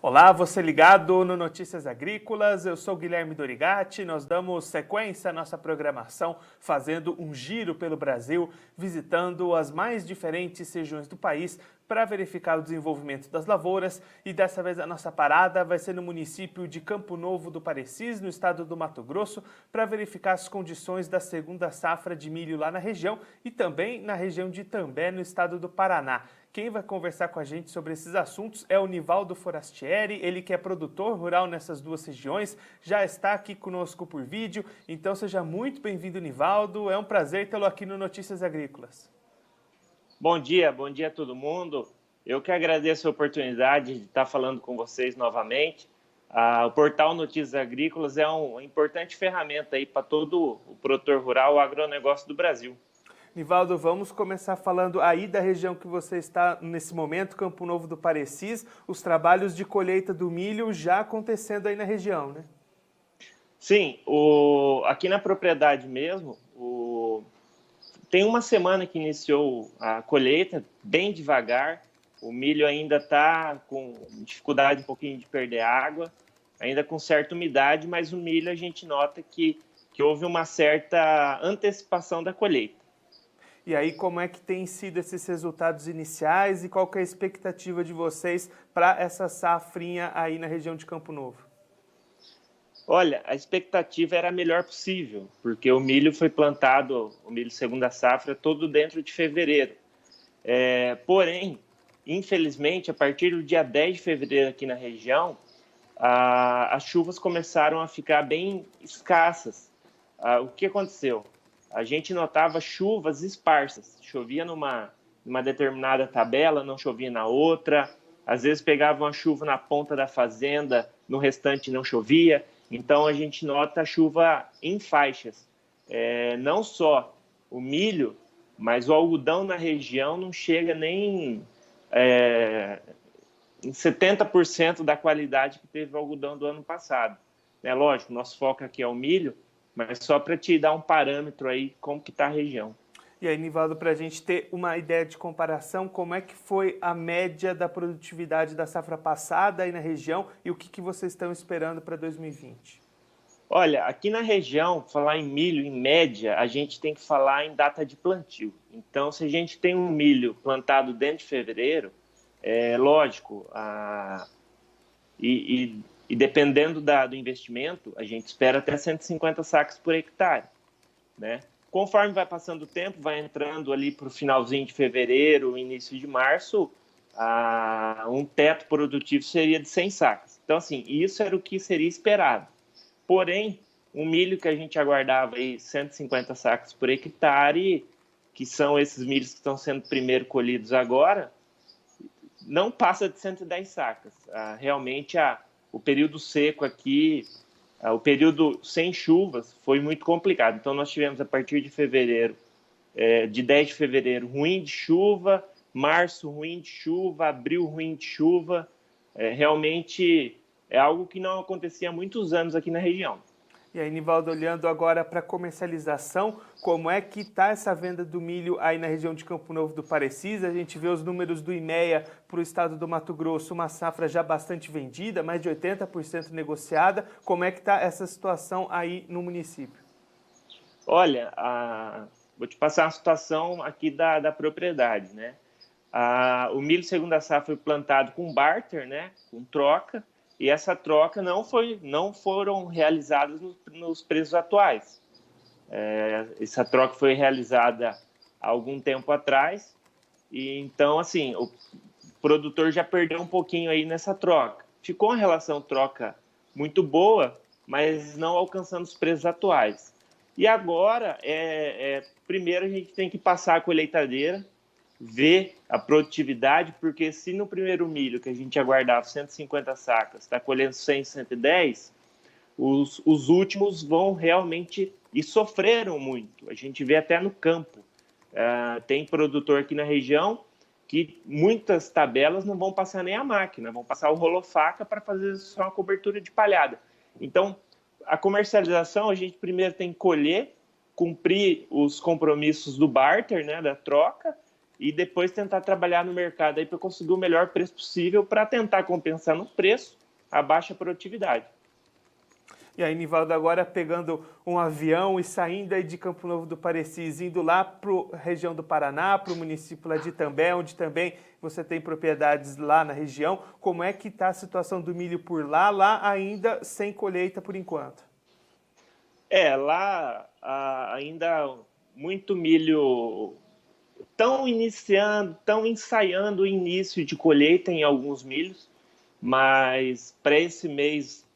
Olá, você ligado no Notícias Agrícolas, eu sou Guilherme Dorigatti, nós damos sequência à nossa programação fazendo um giro pelo Brasil, visitando as mais diferentes regiões do país para verificar o desenvolvimento das lavouras e dessa vez a nossa parada vai ser no município de Campo Novo do Parecis, no estado do Mato Grosso, para verificar as condições da segunda safra de milho lá na região e também na região de Itambé, no estado do Paraná. Quem vai conversar com a gente sobre esses assuntos é o Nivaldo Forastieri, ele que é produtor rural nessas duas regiões, já está aqui conosco por vídeo, então seja muito bem-vindo, Nivaldo, é um prazer tê-lo aqui no Notícias Agrícolas. Bom dia a todo mundo. Eu que agradeço a oportunidade de estar falando com vocês novamente. O portal Notícias Agrícolas é uma importante ferramenta aí para todo o produtor rural, o agronegócio do Brasil. Nivaldo, vamos começar falando aí da região que você está nesse momento, Campo Novo do Parecis, os trabalhos de colheita do milho já acontecendo aí na região, né? Sim, aqui na propriedade mesmo, tem uma semana que iniciou a colheita, bem devagar, o milho ainda está com dificuldade um pouquinho de perder água, ainda com certa umidade, mas o milho a gente nota que houve uma certa antecipação da colheita. E aí, como é que tem sido esses resultados iniciais e qual que é a expectativa de vocês para essa safrinha aí na região de Campo Novo? Olha, a expectativa era a melhor possível, porque o milho foi plantado, o milho segunda safra, todo dentro de fevereiro. Porém, infelizmente, a partir do dia 10 de fevereiro aqui na região, as chuvas começaram a ficar bem escassas. O que aconteceu? A gente notava chuvas esparsas, chovia numa determinada tabela, não chovia na outra, às vezes pegava uma chuva na ponta da fazenda, no restante não chovia, então a gente nota a chuva em faixas. Não só o milho, mas o algodão na região não chega nem em 70% da qualidade que teve o algodão do ano passado. Lógico, nosso foco aqui é o milho, mas só para te dar um parâmetro aí como que está a região. E aí, Nivaldo, para a gente ter uma ideia de comparação, como é que foi a média da produtividade da safra passada aí na região e o que vocês estão esperando para 2020? Olha, aqui na região, falar em milho, em média, a gente tem que falar em data de plantio. Então, se a gente tem um milho plantado dentro de fevereiro, lógico, e dependendo do investimento, a gente espera até 150 sacas por hectare, né? Conforme vai passando o tempo, vai entrando ali para o finalzinho de fevereiro, início de março, um teto produtivo seria de 100 sacas. Então, assim, isso era o que seria esperado. Porém, o milho que a gente aguardava aí 150 sacas por hectare, que são esses milhos que estão sendo primeiro colhidos agora, não passa de 110 sacas. Realmente, o período seco aqui, o período sem chuvas foi muito complicado. Então, nós tivemos a partir de fevereiro, de 10 de fevereiro, ruim de chuva, março ruim de chuva, abril ruim de chuva. Realmente é algo que não acontecia há muitos anos aqui na região. E aí, Nivaldo, olhando agora para a comercialização, como é que está essa venda do milho aí na região de Campo Novo do Parecis? A gente vê os números do IMEA para o estado do Mato Grosso, uma safra já bastante vendida, mais de 80% negociada. Como é que está essa situação aí no município? Olha, vou te passar uma situação aqui da propriedade, né? O milho segunda safra foi plantado com barter, né? Com troca. E essa troca não foram realizadas nos preços atuais. Essa troca foi realizada há algum tempo atrás, e então, assim, o produtor já perdeu um pouquinho aí nessa troca. Ficou uma relação troca muito boa, mas não alcançando os preços atuais. E agora, primeiro a gente tem que passar a colheitadeira, ver a produtividade, porque se no primeiro milho que a gente aguardava 150 sacas, está colhendo 100, 110, os últimos vão realmente, e sofreram muito. A gente vê até no campo. Tem produtor aqui na região que muitas tabelas não vão passar nem a máquina, vão passar o rolo-faca para fazer só uma cobertura de palhada. Então, a comercialização, a gente primeiro tem que colher, cumprir os compromissos do barter, né, da troca, e depois tentar trabalhar no mercado aí para conseguir o melhor preço possível para tentar compensar no preço a baixa produtividade. E aí, Nivaldo, agora pegando um avião e saindo aí de Campo Novo do Parecis, indo lá para a região do Paraná, para o município lá de Itambé, onde também você tem propriedades lá na região, como é que está a situação do milho por lá, lá ainda sem colheita por enquanto? Lá ainda muito milho, estão ensaiando o início de colheita em alguns milhos, mas para esse mês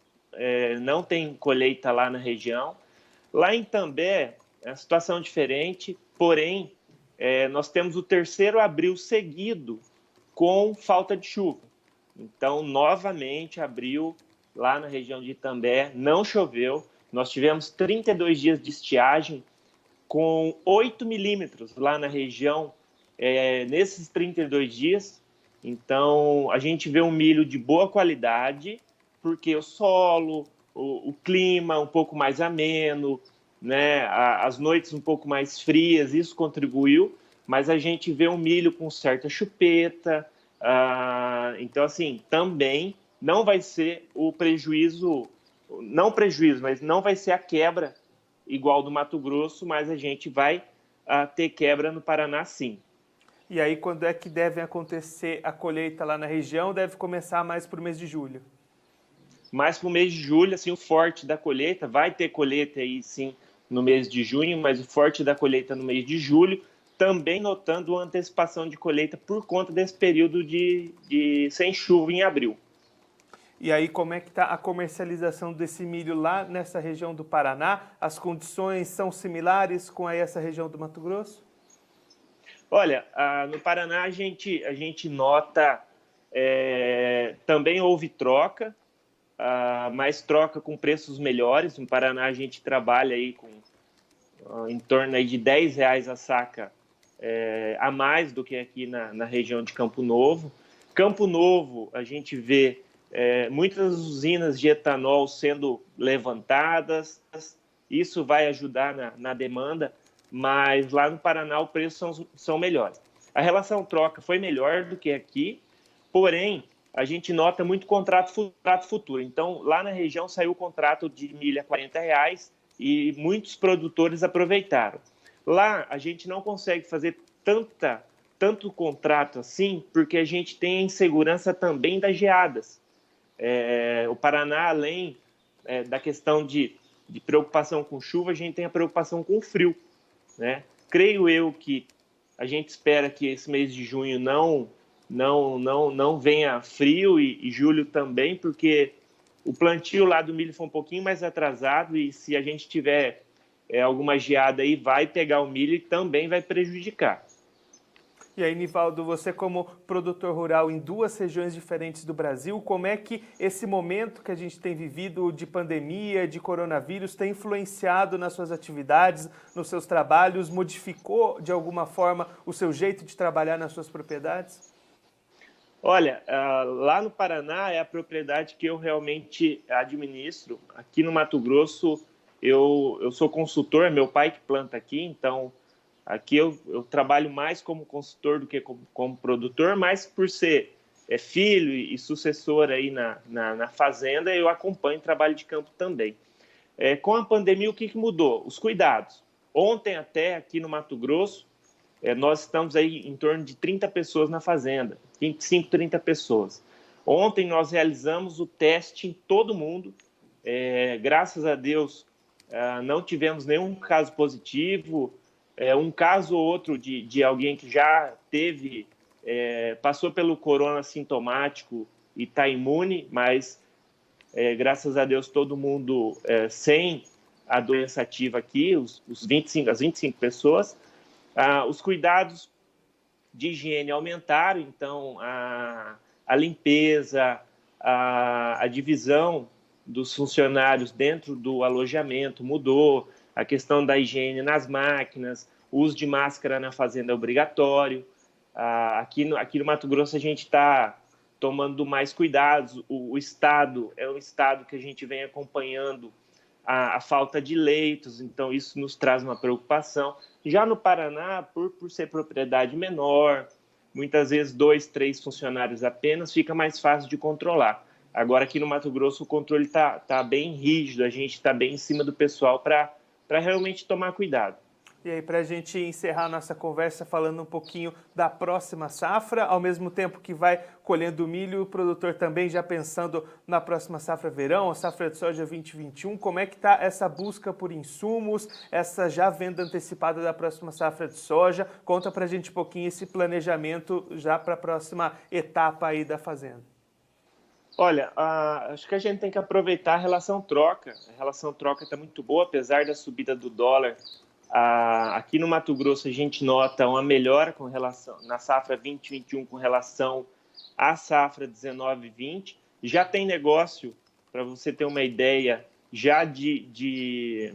não tem colheita lá na região. Lá em També, é uma situação diferente, porém, nós temos o terceiro abril seguido com falta de chuva. Então, novamente, abril, lá na região de Itambé, não choveu. Nós tivemos 32 dias de estiagem com 8 milímetros lá na região nesses 32 dias. Então, a gente vê um milho de boa qualidade, porque o solo, o clima um pouco mais ameno, né, as noites um pouco mais frias, isso contribuiu, mas a gente vê um milho com certa chupeta. Então, assim, também não vai ser o prejuízo, não prejuízo, mas não vai ser a quebra igual do Mato Grosso, mas a gente vai ter quebra no Paraná, sim. E aí, quando é que deve acontecer a colheita lá na região? Deve começar mais para o mês de julho? Mais para o mês de julho, assim, o forte da colheita, vai ter colheita aí, sim, no mês de junho, mas o forte da colheita no mês de julho, também notando uma antecipação de colheita por conta desse período de sem chuva em abril. E aí, como é que está a comercialização desse milho lá nessa região do Paraná? As condições são similares com aí essa região do Mato Grosso? Olha, no Paraná a gente nota, também houve troca, mas troca com preços melhores. No Paraná a gente trabalha aí com em torno aí de R$ 10 a saca a mais do que aqui na região de Campo Novo. Campo Novo, a gente vê muitas usinas de etanol sendo levantadas, isso vai ajudar na demanda, mas lá no Paraná os preços são melhores. A relação troca foi melhor do que aqui, porém, a gente nota muito contrato futuro. Então, lá na região saiu o contrato de milho a R$ 40 e muitos produtores aproveitaram. Lá, a gente não consegue fazer tanto contrato assim, porque a gente tem a insegurança também das geadas. O Paraná, além da questão de preocupação com chuva, a gente tem a preocupação com o frio, né? Creio eu que a gente espera que esse mês de junho não venha frio e julho também, porque o plantio lá do milho foi um pouquinho mais atrasado e se a gente tiver alguma geada aí, vai pegar o milho e também vai prejudicar. E aí, Nivaldo, você como produtor rural em duas regiões diferentes do Brasil, como é que esse momento que a gente tem vivido de pandemia, de coronavírus, tem influenciado nas suas atividades, nos seus trabalhos, modificou de alguma forma o seu jeito de trabalhar nas suas propriedades? Olha, lá no Paraná é a propriedade que eu realmente administro. Aqui no Mato Grosso eu sou consultor, é meu pai que planta aqui, então aqui eu trabalho mais como consultor do que como produtor, mas por ser filho e sucessor aí na fazenda, eu acompanho o trabalho de campo também. Com a pandemia, o que mudou? Os cuidados. Ontem até aqui no Mato Grosso, nós estamos aí em torno de 30 pessoas na fazenda, 25, 30 pessoas. Ontem nós realizamos o teste em todo mundo, graças a Deus não tivemos nenhum caso positivo, um caso ou outro de alguém que já teve, passou pelo corona sintomático e está imune, mas graças a Deus todo mundo sem a doença ativa aqui, as 25 pessoas. Os cuidados de higiene aumentaram, então a limpeza, a divisão dos funcionários dentro do alojamento mudou, a questão da higiene nas máquinas, o uso de máscara na fazenda é obrigatório. Aqui no Mato Grosso a gente está tomando mais cuidados, o estado é um estado que a gente vem acompanhando a falta de leitos, então isso nos traz uma preocupação. Já no Paraná, por ser propriedade menor, muitas vezes 2, 3 funcionários apenas, fica mais fácil de controlar. Agora aqui no Mato Grosso o controle tá bem rígido, a gente está bem em cima do pessoal para realmente tomar cuidado. E aí, para a gente encerrar nossa conversa falando um pouquinho da próxima safra, ao mesmo tempo que vai colhendo milho, o produtor também já pensando na próxima safra verão, a safra de soja 2021, como é que está essa busca por insumos, essa já venda antecipada da próxima safra de soja? Conta para a gente um pouquinho esse planejamento já para a próxima etapa aí da fazenda. Olha, acho que a gente tem que aproveitar a relação troca. A relação troca está muito boa, apesar da subida do dólar. Aqui no Mato Grosso a gente nota uma melhora com relação na safra 2021 com relação à safra 19/20. Já tem negócio, para você ter uma ideia, já de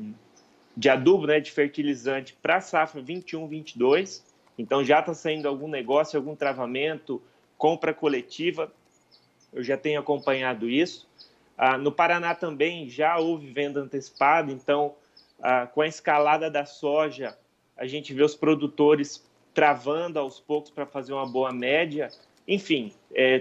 adubo, né, de fertilizante para a safra 21/22. Então já está saindo algum negócio, algum travamento, compra coletiva. Eu já tenho acompanhado isso. No Paraná também já houve venda antecipada, então com a escalada da soja, a gente vê os produtores travando aos poucos para fazer uma boa média. Enfim,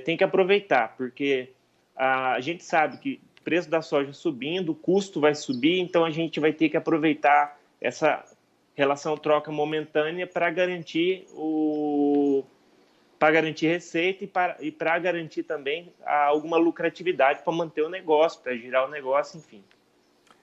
tem que aproveitar, porque a gente sabe que o preço da soja subindo, o custo vai subir, então a gente vai ter que aproveitar essa relação troca momentânea para garantir receita e para garantir também alguma lucratividade para manter o negócio, para girar o negócio, enfim.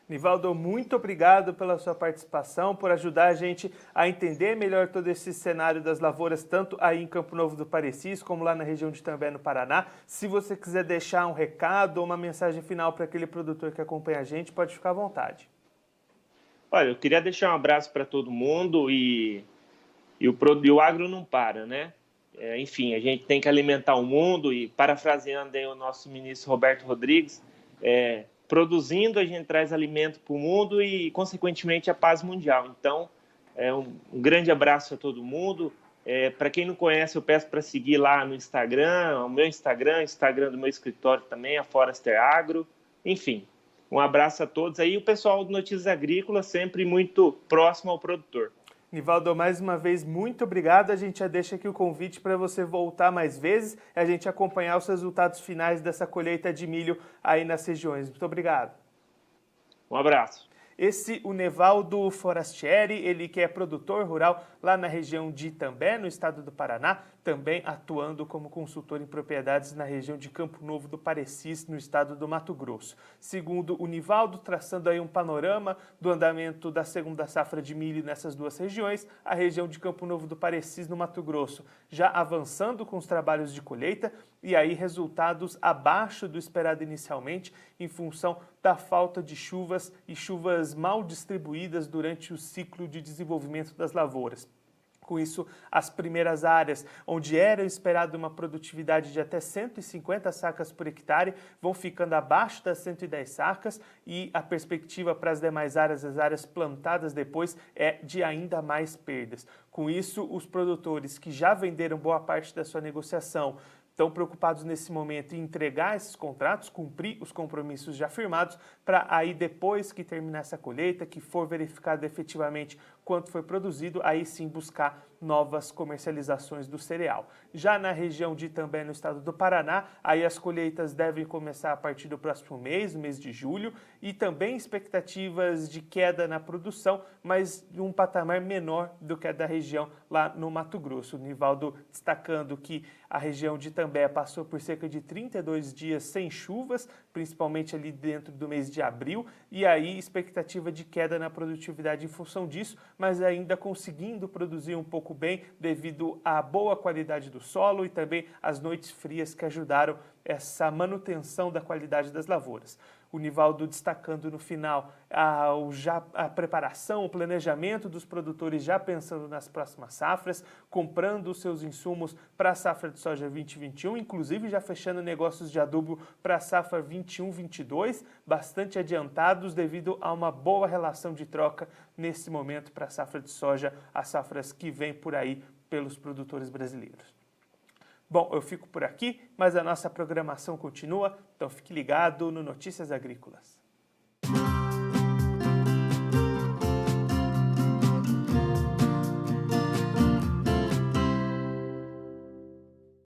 Nivaldo, muito obrigado pela sua participação, por ajudar a gente a entender melhor todo esse cenário das lavouras, tanto aí em Campo Novo do Parecis, como lá na região de També, no Paraná. Se você quiser deixar um recado ou uma mensagem final para aquele produtor que acompanha a gente, pode ficar à vontade. Olha, eu queria deixar um abraço para todo mundo e o agro não para, né? Enfim, a gente tem que alimentar o mundo e, parafraseando aí o nosso ministro Roberto Rodrigues, produzindo a gente traz alimento para o mundo e, consequentemente, a paz mundial. Então, um grande abraço a todo mundo. Para quem não conhece, eu peço para seguir lá no Instagram, o meu Instagram, o Instagram do meu escritório também, a Forester Agro. Enfim, um abraço a todos aí. O pessoal do Notícias Agrícolas sempre muito próximo ao produtor. Nivaldo, mais uma vez, muito obrigado. A gente já deixa aqui o convite para você voltar mais vezes e a gente acompanhar os resultados finais dessa colheita de milho aí nas regiões. Muito obrigado. Um abraço. O Nivaldo Forastieri, ele que é produtor rural lá na região de Itambé, no estado do Paraná, também atuando como consultor em propriedades na região de Campo Novo do Parecis, no estado do Mato Grosso. Segundo o Nivaldo, traçando aí um panorama do andamento da segunda safra de milho nessas duas regiões, a região de Campo Novo do Parecis, no Mato Grosso, já avançando com os trabalhos de colheita e aí resultados abaixo do esperado inicialmente, em função da falta de chuvas e chuvas mal distribuídas durante o ciclo de desenvolvimento das lavouras. Com isso, as primeiras áreas, onde era esperada uma produtividade de até 150 sacas por hectare, vão ficando abaixo das 110 sacas e a perspectiva para as demais áreas, as áreas plantadas depois, é de ainda mais perdas. Com isso, os produtores que já venderam boa parte da sua negociação estão preocupados nesse momento em entregar esses contratos, cumprir os compromissos já firmados, para aí depois que terminar essa colheita, que for verificado efetivamente quanto foi produzido, aí sim buscar novas comercializações do cereal. Já na região de Itambé, no estado do Paraná, aí as colheitas devem começar a partir do próximo mês, no mês de julho, e também expectativas de queda na produção, mas de um patamar menor do que a da região lá no Mato Grosso. O Nivaldo destacando que a região de Itambé passou por cerca de 32 dias sem chuvas, principalmente ali dentro do mês de abril, e aí expectativa de queda na produtividade em função disso, mas ainda conseguindo produzir um pouco bem devido à boa qualidade do solo e também às noites frias que ajudaram essa manutenção da qualidade das lavouras. O Nivaldo destacando no final a preparação, o planejamento dos produtores já pensando nas próximas safras, comprando os seus insumos para a safra de soja 2021, inclusive já fechando negócios de adubo para a safra 21/22, bastante adiantados devido a uma boa relação de troca nesse momento para a safra de soja, as safras que vêm por aí pelos produtores brasileiros. Bom, eu fico por aqui, mas a nossa programação continua, então fique ligado no Notícias Agrícolas.